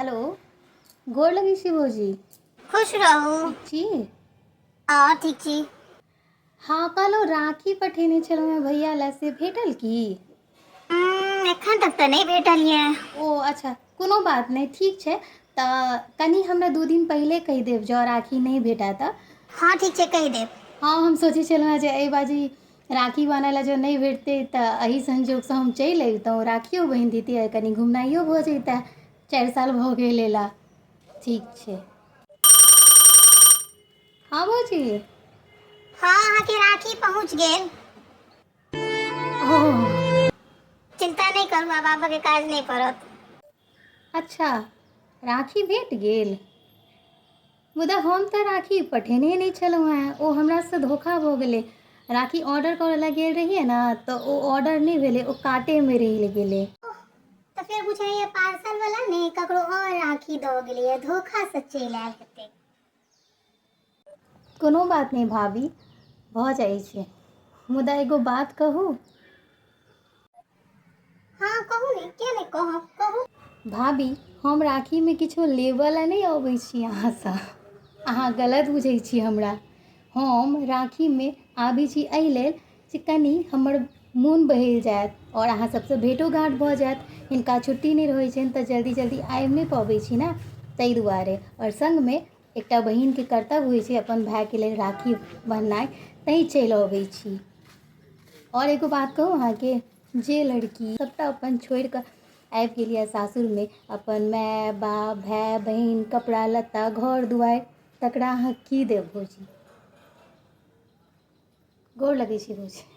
Hello, गोर लगै छी भौजी। खुश रहू। ठीक छी? हाँ ठीक छी। हाँ कहलहुँ राखी पठेने छलहुँ हेँ भैया लए से भेटल की? एखन तक तऽ नहीं भेटल यऽ। ओ अच्छा, कोनो बात नहीं, ठीक छै। तऽ कनि हमरा 2 दिन पहिले कहि देब जँ राखी नहीं भेटय तऽ। हाँ ठीक छै, कहि देब। हाँ हम सोचै छलहुँ हेँ जे एहि बाजी राखी बान्हय लए जँ नहीं भेटतै तऽ एही संजोगसँ हम चलि अबितहुँ, राखियो बान्हि दितियै, कनि घुमनाइयो भऽ जइतै। 4 साल भऽ गेल अयला। ठीक छै। हाँ भौजी। हाँ अहाँके राखी पहुँच गेल। ओह चिंता नहीं करू, आब आबयके काज नहीं पड़त। अच्छा, राखी भेट गेल? मुदा हम तऽ राखी पठेने नहीं छलहुँ हेँ, ओ हमरासँ धोखा भऽ गेलै। राखी ऑर्डर करय लए गेल रहियै ने तऽ ओ ऑर्डर नहीं भेलै, ओ कार्टेमे रहि गेलै। तऽ फेर बुझाइए पार्सल वाला ने ककरो और राखी दऽ गेलैए, धोखासँ चलि आयल हेतै। कोनो बात नहीं भाभी, भऽ जाइ छै। मुदा एगो बात कहू? हाँ कहू ने, किया नहीं कहब, कहू। भाभी, हम राखीमे किछो लेबऽ लए नहीं अबै छी अहाँसँ। अहाँ गलत बुझै छी हमरा। हम राखीमे आबै छी एहि लेल जे कनि हमर मोन बहलि जायत आओर अहाँ सबसँ भेँटो घाँट भऽ जायत। हिनका छुट्टी नहीं रहै छनि तऽ जल्दी जल्दी आबि नहीं पबै छी ने, ताहि दुआरे। आओर सङ्गमे एकटा बहिनके कर्तव्य होइ छै अपन भायके लेल राखी बन्हनाइ, तैँ चलि अबै छी। और एगो बात कहू अहाँके, जे लड़की सबटा अपन छोड़ि कऽ आबि गेल यऽ सासुरमे, अपन माय बाप भाय बहिन कपड़ा लत्ता घर दुआरि, तकरा अहाँ की देब भौजी? गोर लगै छी भौजी।